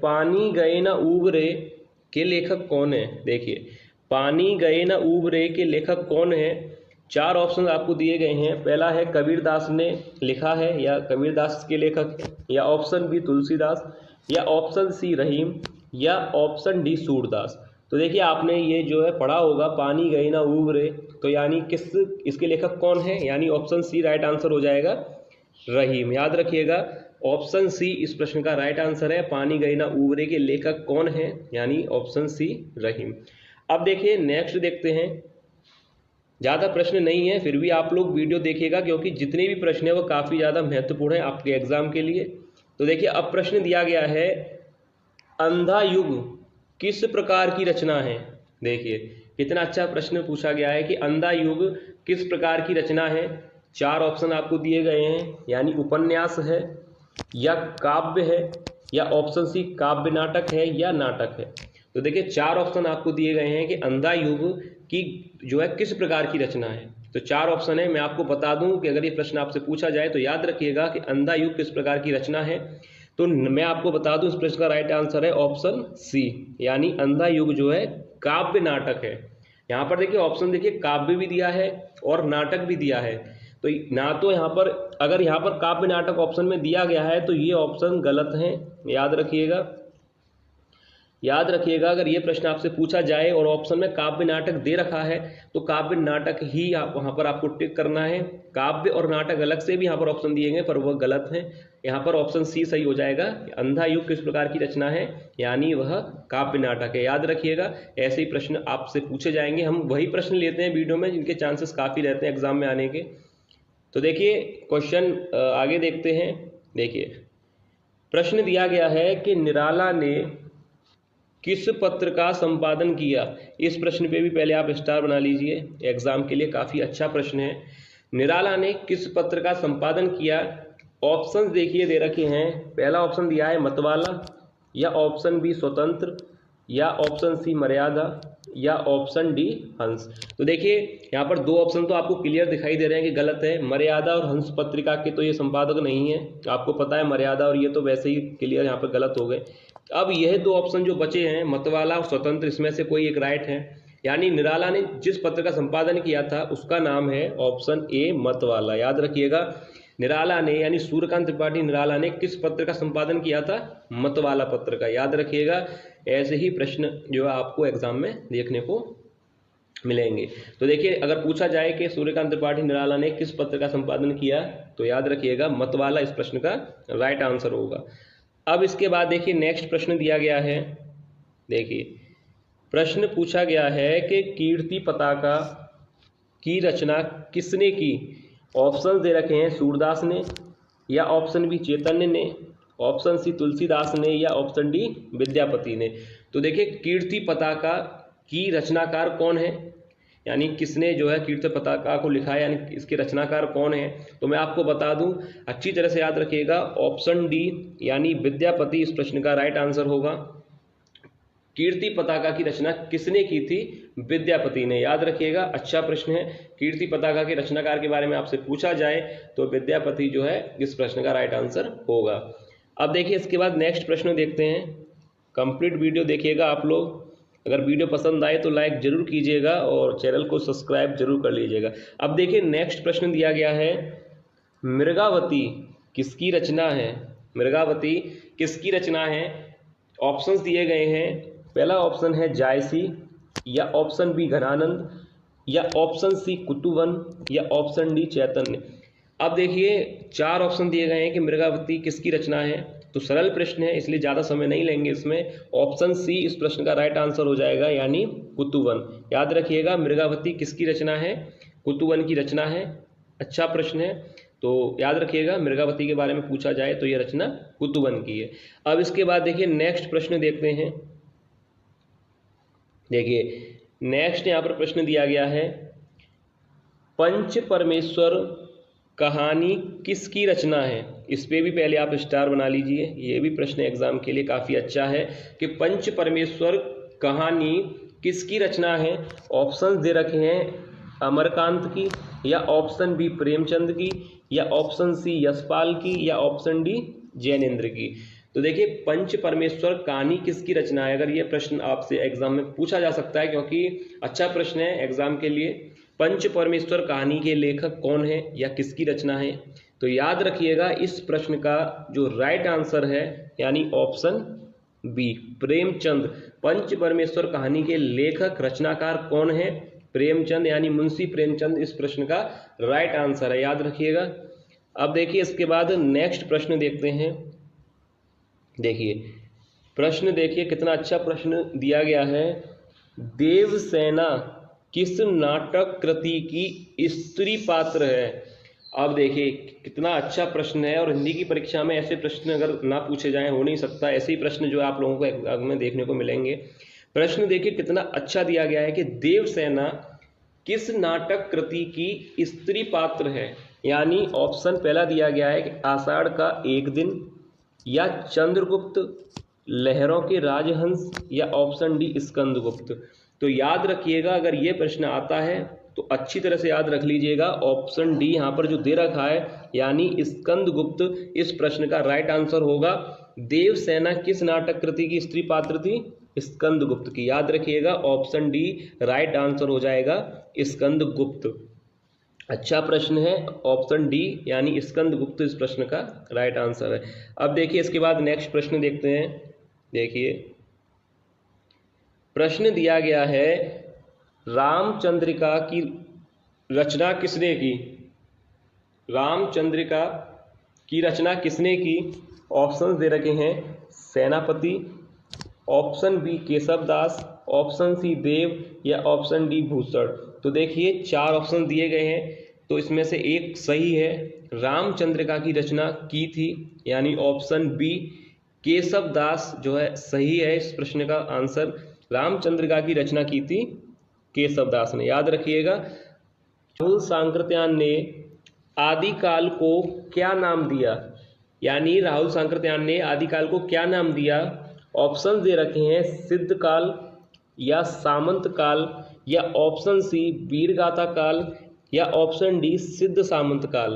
पानी गए न उबरे के लेखक कौन है। देखिए पानी गए न उबरे के लेखक कौन है। 4 ऑप्शन आपको दिए गए हैं। पहला है कबीरदास ने लिखा है या कबीरदास के लेखक है, या ऑप्शन बी तुलसीदास, या ऑप्शन सी रहीम, या ऑप्शन डी सूरदास। तो देखिए आपने ये जो है पढ़ा होगा पानी गए ना उबरे, तो यानी किस इसके लेखक कौन है, यानी ऑप्शन सी राइट आंसर हो जाएगा रहीम। याद रखिएगा ऑप्शन सी इस प्रश्न का राइट आंसर है। पानी गए ना उबरे के लेखक कौन है, यानी ऑप्शन सी रहीम। अब देखिए नेक्स्ट देखते हैं। ज़्यादा प्रश्न नहीं है, फिर भी आप लोग वीडियो देखिएगा क्योंकि जितने भी प्रश्न है वो काफ़ी ज़्यादा महत्वपूर्ण है आपके एग्जाम के लिए। तो देखिए अब प्रश्न दिया गया है अंधा युग किस प्रकार की रचना है। देखिए कितना अच्छा प्रश्न पूछा गया है कि अंधा युग किस प्रकार की रचना है। 4 ऑप्शन आपको दिए गए हैं, यानी उपन्यास है या काव्य है, या ऑप्शन सी काव्य नाटक है या नाटक है। तो देखिए 4 ऑप्शन आपको दिए गए हैं कि अंधा युग की जो है किस प्रकार की रचना है। तो 4 ऑप्शन है। मैं आपको बता दूं कि अगर ये प्रश्न आपसे पूछा जाए तो याद रखिएगा कि अंधा युग किस प्रकार की रचना है। तो मैं आपको बता दूं इस प्रश्न का राइट आंसर है ऑप्शन सी, यानी अंधा युग जो है काव्य नाटक है। यहाँ पर देखिए ऑप्शन देखिए काव्य भी दिया है और नाटक भी दिया है। तो ना तो यहाँ पर अगर यहाँ पर काव्य नाटक ऑप्शन में दिया गया है तो ये ऑप्शन गलत है। याद रखिएगा अगर ये प्रश्न आपसे पूछा जाए और ऑप्शन में काव्य नाटक दे रखा है तो काव्य नाटक ही आप वहाँ पर आपको टिक करना है। काव्य और नाटक अलग से भी यहाँ पर ऑप्शन दिए गए पर वह गलत है। यहाँ पर ऑप्शन सी सही हो जाएगा। अंधा युग किस प्रकार की रचना है, यानी वह काव्य नाटक है। याद रखिएगा ऐसे ही प्रश्न आपसे पूछे जाएंगे। हम वही प्रश्न लेते हैं वीडियो में जिनके चांसेस काफ़ी रहते हैं एग्जाम में आने के। तो देखिए क्वेश्चन आगे देखते हैं। देखिए प्रश्न दिया गया है कि निराला ने किस पत्र का संपादन किया। इस प्रश्न पे भी पहले आप स्टार बना लीजिए, एग्जाम के लिए काफ़ी अच्छा प्रश्न है। निराला ने किस पत्र का संपादन किया। ऑप्शंस देखिए दे रखे हैं। पहला ऑप्शन दिया है मतवाला, या ऑप्शन बी स्वतंत्र, या ऑप्शन सी मर्यादा, या ऑप्शन डी हंस। तो देखिए यहाँ पर 2 ऑप्शन तो आपको क्लियर दिखाई दे रहे हैं कि गलत है। मर्यादा और हंस पत्रिका के तो ये संपादक नहीं है, आपको पता है मर्यादा और ये तो वैसे ही क्लियर यहाँ पर गलत हो गए। अब यह 2 ऑप्शन जो बचे हैं मतवाला और स्वतंत्र, इसमें से कोई एक राइट है। यानी निराला ने जिस पत्र का संपादन किया था उसका नाम है ऑप्शन ए मतवाला। याद रखिएगा निराला ने यानी सूर्यकांत त्रिपाठी निराला ने किस पत्र का संपादन किया था, मतवाला पत्र का। याद रखिएगा ऐसे ही प्रश्न जो है आपको एग्जाम में देखने को मिलेंगे। तो देखिए अगर पूछा जाए कि सूर्यकांत त्रिपाठी निराला ने किस पत्र का संपादन किया तो याद रखिएगा मतवाला इस प्रश्न का राइट आंसर होगा। अब इसके बाद देखिए नेक्स्ट प्रश्न दिया गया है। देखिए प्रश्न पूछा गया है कि कीर्ति पताका की रचना किसने की। ऑप्शन दे रखे हैं सूरदास ने, या ऑप्शन बी चैतन्य ने, ऑप्शन सी तुलसीदास ने, या ऑप्शन डी विद्यापति ने। तो देखिए कीर्ति पताका की रचनाकार कौन है, यानी किसने जो है कीर्ति पताका को लिखा है, यानी इसके रचनाकार कौन है। तो मैं आपको बता दूं अच्छी तरह से याद रखिएगा ऑप्शन डी यानी विद्यापति इस प्रश्न का राइट आंसर होगा। कीर्ति पताका की रचना किसने की थी, विद्यापति ने। याद रखिएगा अच्छा प्रश्न है। कीर्ति पताका के रचनाकार के बारे में आपसे पूछा जाए तो विद्यापति जो है इस प्रश्न का राइट आंसर होगा। अब देखिए इसके बाद नेक्स्ट प्रश्न देखते हैं। कंप्लीट वीडियो देखिएगा आप लोग। अगर वीडियो पसंद आए तो लाइक जरूर कीजिएगा और चैनल को सब्सक्राइब जरूर कर लीजिएगा। अब देखिए नेक्स्ट प्रश्न दिया गया है मृगावती किसकी रचना है। मृगावती किसकी रचना है। ऑप्शंस दिए गए हैं। पहला ऑप्शन है जायसी, या ऑप्शन बी घनानंद, या ऑप्शन सी कुतुवन, या ऑप्शन डी चैतन्य। अब देखिए 4 ऑप्शन दिए गए हैं कि मृगावती किसकी रचना है। तो सरल प्रश्न है इसलिए ज़्यादा समय नहीं लेंगे इसमें। ऑप्शन सी इस प्रश्न का राइट आंसर हो जाएगा, यानी कुतुवन। याद रखिएगा मृगावती किसकी रचना है, कुतुवन की रचना है। अच्छा प्रश्न है, तो याद रखिएगा मृगावती के बारे में पूछा जाए तो यह रचना कुतुवन की है। अब इसके बाद देखिए नेक्स्ट प्रश्न देखते हैं। देखिए नेक्स्ट यहाँ पर प्रश्न दिया गया है पंच परमेश्वर कहानी किसकी रचना है। इस पे भी पहले आप स्टार बना लीजिए। ये भी प्रश्न एग्जाम के लिए काफ़ी अच्छा है कि पंच परमेश्वर कहानी किसकी रचना है। ऑप्शंस दे रखे हैं अमरकांत की, या ऑप्शन बी प्रेमचंद की, या ऑप्शन सी यशपाल की, या ऑप्शन डी जैनेन्द्र की। तो देखिए पंच परमेश्वर कहानी किसकी रचना है, अगर ये प्रश्न आपसे एग्जाम में पूछा जा सकता है क्योंकि अच्छा प्रश्न है एग्जाम के लिए। पंच परमेश्वर कहानी के लेखक कौन है या किसकी रचना है, तो याद रखिएगा इस प्रश्न का जो राइट आंसर है यानी ऑप्शन बी प्रेमचंद। पंच परमेश्वर कहानी के लेखक रचनाकार कौन है, प्रेमचंद यानी मुंशी प्रेमचंद इस प्रश्न का राइट आंसर है, याद रखिएगा। अब देखिए इसके बाद नेक्स्ट प्रश्न देखते हैं। देखिए प्रश्न देखिए कितना अच्छा प्रश्न दिया गया है। देवसेना किस नाटक कृति की स्त्री पात्र है। अब देखिए कितना अच्छा प्रश्न है, और हिंदी की परीक्षा में ऐसे प्रश्न अगर ना पूछे जाएं हो नहीं सकता, ऐसे ही प्रश्न जो आप लोगों को एग्जाम में देखने को मिलेंगे। प्रश्न देखिए कितना अच्छा दिया गया है कि देवसेना किस नाटक कृति की स्त्री पात्र है, यानी ऑप्शन पहला दिया गया है कि आषाढ़ का एक दिन, या चंद्रगुप्त, लहरों के राजहंस, या ऑप्शन डी स्कंदगुप्त। तो याद रखिएगा अगर ये प्रश्न आता है तो अच्छी तरह से याद रख लीजिएगा, ऑप्शन डी यहाँ पर जो दे रखा है यानी स्कंदगुप्त इस प्रश्न का राइट आंसर होगा। देवसेना किस नाटक कृति की स्त्री पात्र थी, स्कंदगुप्त की, याद रखिएगा ऑप्शन डी राइट आंसर हो जाएगा स्कंदगुप्त। अच्छा प्रश्न है, ऑप्शन डी यानी स्कंदगुप्त इस प्रश्न का राइट आंसर है। अब देखिए इसके बाद नेक्स्ट प्रश्न देखते हैं। देखिए प्रश्न दिया गया है रामचंद्रिका की रचना किसने की, रामचंद्रिका की रचना किसने की। ऑप्शन दे रखे हैं Senapati, option B Keshavdas, option C Dev, या ऑप्शन डी भूषण। तो देखिए चार ऑप्शन दिए गए हैं, तो इसमें से एक सही है, रामचंद्रिका की रचना की थी, यानी ऑप्शन बी केशवदास जो है सही है इस प्रश्न का आंसर। रामचंद्रिका की रचना की थी केशवदास ने, याद रखिएगा। राहुल सांकृत्यायन ने आदिकाल को क्या नाम दिया, यानी राहुल सांकृत्यायन ने आदिकाल को क्या नाम दिया। ऑप्शन दे रखे हैं सिद्ध काल, या सामंत काल, या ऑप्शन सी वीरगाथा काल, या ऑप्शन डी सिद्ध सामंत काल।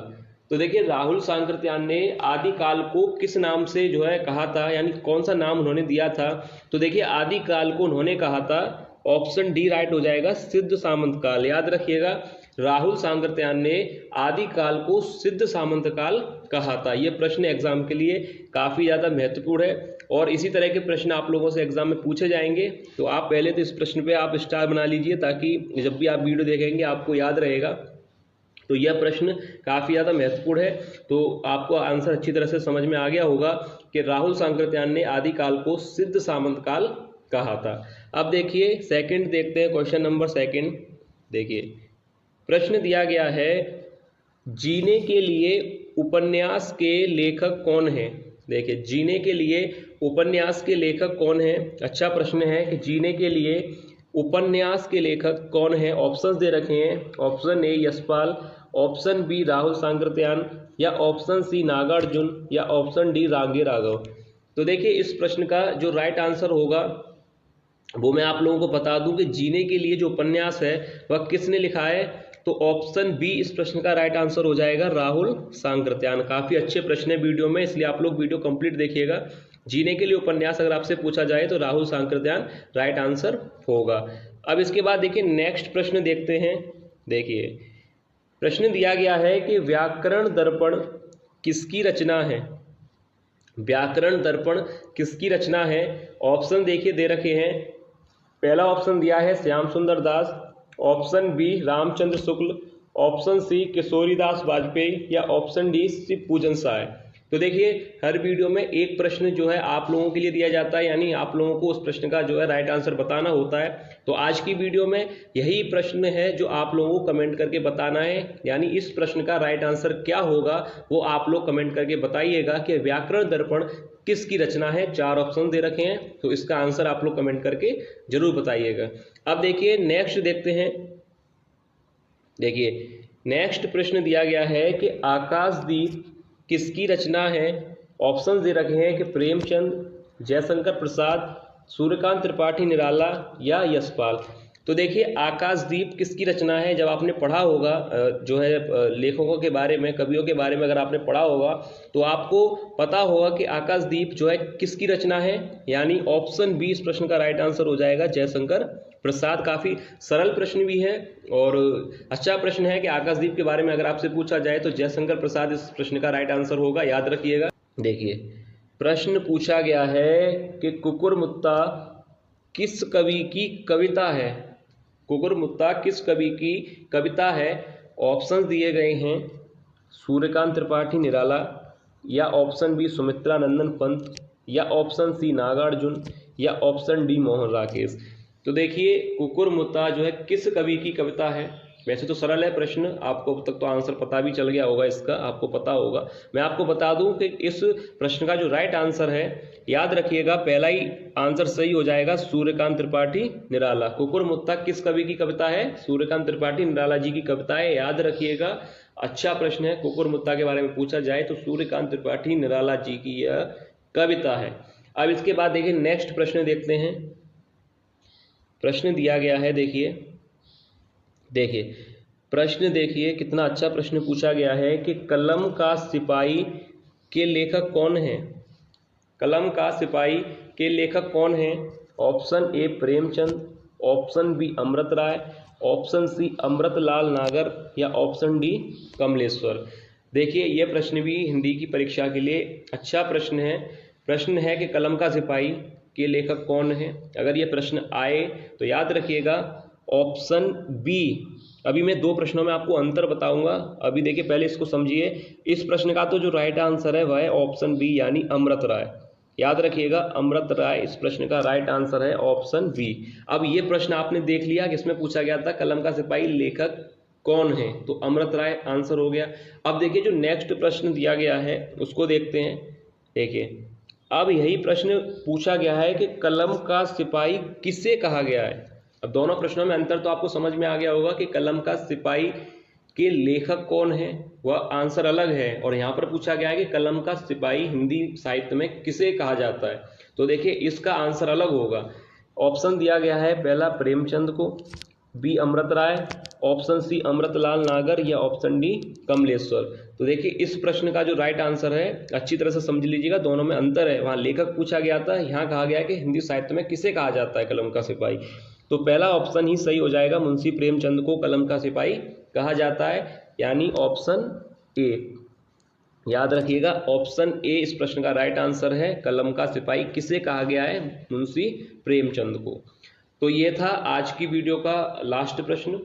तो देखिए राहुल सांकृत्यायन ने आदिकाल को किस नाम से जो है कहा था, यानी कौन सा नाम उन्होंने दिया था। तो देखिए आदिकाल को उन्होंने कहा था, ऑप्शन डी राइट हो जाएगा सिद्ध सामंत काल, याद रखिएगा राहुल सांकृत्यायन ने आदिकाल को सिद्ध सामंत काल कहा था। यह प्रश्न एग्जाम के लिए काफी ज्यादा महत्वपूर्ण है, और इसी तरह के प्रश्न आप लोगों से एग्जाम में पूछे जाएंगे। तो आप पहले तो इस प्रश्न पे आप स्टार बना लीजिए, ताकि जब भी आप वीडियो देखेंगे आपको याद रहेगा। तो यह प्रश्न काफी ज्यादा महत्वपूर्ण है, तो आपको आंसर अच्छी तरह से समझ में आ गया होगा कि राहुल सांकृत्यायन ने आदिकाल को सिद्ध सामंत काल कहा था। अब देखिए सेकंड देखते हैं, क्वेश्चन नंबर सेकंड। देखिए प्रश्न दिया गया है जीने के लिए उपन्यास के लेखक कौन है। देखिए जीने के लिए उपन्यास के लेखक कौन है, अच्छा प्रश्न है कि जीने के लिए उपन्यास के लेखक कौन है। ऑप्शंस दे रखे हैं, option A Yashpal, option B Rahul Sankrityayan, या ऑप्शन सी नागार्जुन, या ऑप्शन डी रांगे राघव। तो देखिए इस प्रश्न का जो राइट आंसर होगा वो मैं आप लोगों को बता दूं कि जीने के लिए जो उपन्यास है वह किसने लिखा है। तो ऑप्शन बी इस प्रश्न का राइट आंसर हो जाएगा राहुल सांकृत्यायन। काफी अच्छे प्रश्न है वीडियो में, इसलिए आप लोग वीडियो कंप्लीट देखिएगा। जीने के लिए उपन्यास अगर आपसे पूछा जाए तो राहुल सांकृत्यायन राइट आंसर होगा। अब इसके बाद देखिए नेक्स्ट प्रश्न देखते हैं। देखिए प्रश्न दिया गया है कि व्याकरण दर्पण किसकी रचना है, व्याकरण दर्पण किसकी रचना है। ऑप्शन देखिए दे रखे हैं, पहला ऑप्शन दिया है श्याम सुंदर दास, option B Ramchandra Shukla, option C Kishoridas Vajpayee, या ऑप्शन डी शिव पूजन साय। तो देखिए हर वीडियो में एक प्रश्न जो है आप लोगों के लिए दिया जाता है, यानी आप लोगों को उस प्रश्न का जो है राइट आंसर बताना होता है। तो आज की वीडियो में यही प्रश्न है जो आप लोगों को कमेंट करके बताना है, यानी इस प्रश्न का राइट आंसर क्या होगा वो आप लोग कमेंट करके बताइएगा कि व्याकरण दर्पण किसकी रचना है। चार ऑप्शन दे रखे हैं, तो इसका आंसर आप लोग कमेंट करके जरूर बताइएगा। अब देखिए नेक्स्ट देखते हैं। देखिए नेक्स्ट प्रश्न दिया गया है कि आकाशदीप किसकी रचना है। ऑप्शन दे रखे हैं कि प्रेमचंद, जयशंकर प्रसाद, सूर्यकांत त्रिपाठी निराला, या यशपाल। तो देखिए आकाशदीप किसकी रचना है, जब आपने पढ़ा होगा जो है लेखकों के बारे में, कवियों के बारे में अगर आपने पढ़ा होगा तो आपको पता होगा कि आकाशदीप जो है किसकी रचना है, यानी ऑप्शन बी इस प्रश्न का राइट आंसर हो जाएगा, जयशंकर प्रसाद। काफी सरल प्रश्न भी है और अच्छा प्रश्न है कि आकाशदीप के बारे में अगर आपसे पूछा जाए तो जयशंकर प्रसाद इस प्रश्न का राइट आंसर होगा, याद रखिएगा। देखिए प्रश्न पूछा गया है कि कुकुरमुत्ता किस कवि की कविता है, कुकुरमुत्ता किस कवि की कविता है। ऑप्शन दिए गए हैं सूर्यकांत त्रिपाठी निराला, या ऑप्शन बी सुमित्रा नंदन पंत, या ऑप्शन सी नागार्जुन, या ऑप्शन डी मोहन राकेश। तो देखिए कुकुरमुत्ता जो है किस कवि की कविता है। वैसे तो सरल है प्रश्न, आपको अब तक तो आंसर पता भी चल गया होगा, इसका आपको पता होगा। मैं आपको बता दूं कि इस प्रश्न का जो राइट आंसर है, याद रखिएगा पहला ही आंसर सही हो जाएगा, सूर्यकांत त्रिपाठी निराला। कुकुरमुत्ता किस कवि की कविता है, सूर्यकांत त्रिपाठी निराला जी की कविता है, याद रखिएगा। अच्छा प्रश्न है, कुकुरमुत्ता के बारे में पूछा जाए तो सूर्यकांत त्रिपाठी निराला जी की यह कविता है। अब इसके बाद देखिए नेक्स्ट प्रश्न देखते हैं। प्रश्न दिया गया है, देखिए प्रश्न देखिए कितना अच्छा प्रश्न पूछा गया है कि कलम का सिपाही के लेखक कौन है, कलम का सिपाही के लेखक कौन है। Option A Premchand, option B Amrit Rai, option C Amritlal Nagar, या ऑप्शन डी कमलेश्वर। देखिए यह प्रश्न भी हिंदी की परीक्षा के लिए अच्छा प्रश्न है। प्रश्न है कि कलम का सिपाही के लेखक कौन है। अगर यह प्रश्न आए तो याद रखिएगा ऑप्शन बी। अभी मैं दो प्रश्नों में आपको अंतर बताऊंगा, अभी देखिए पहले इसको समझिए। इस प्रश्न का तो जो राइट आंसर है वह है ऑप्शन बी, यानी अमृत राय। याद रखिएगा अमृत राय इस प्रश्न का राइट आंसर है, ऑप्शन बी। अब ये प्रश्न आपने देख लिया कि इसमें पूछा गया था कलम का सिपाही लेखक कौन है, तो अमृत राय आंसर हो गया। अब देखिए जो नेक्स्ट प्रश्न दिया गया है उसको देखते हैं। देखिए अब यही प्रश्न पूछा गया है कि कलम का सिपाही किसे कहा गया है। अब दोनों प्रश्नों में अंतर तो आपको समझ में आ गया होगा कि कलम का सिपाही के लेखक कौन है वह आंसर अलग है, और यहाँ पर पूछा गया है कि कलम का सिपाही हिंदी साहित्य में किसे कहा जाता है। तो देखिए इसका आंसर अलग होगा। ऑप्शन दिया गया है पहला प्रेमचंद को, B Amrit Rai, option C Amritlal Nagar, या ऑप्शन डी कमलेश्वर। तो देखिए इस प्रश्न का जो राइट आंसर है अच्छी तरह से समझ लीजिएगा, दोनों में अंतर है। वहाँ लेखक पूछा गया था, यहाँ कहा गया है कि हिंदी साहित्य में किसे कहा जाता है कलम का सिपाही। तो पहला ऑप्शन ही सही हो जाएगा, मुंशी प्रेमचंद को कलम का सिपाही कहा जाता है, यानी ऑप्शन ए। याद रखिएगा ऑप्शन ए इस प्रश्न का राइट आंसर है, कलम का सिपाही किसे कहा गया है, मुंशी प्रेमचंद को। तो ये था आज की वीडियो का लास्ट प्रश्न।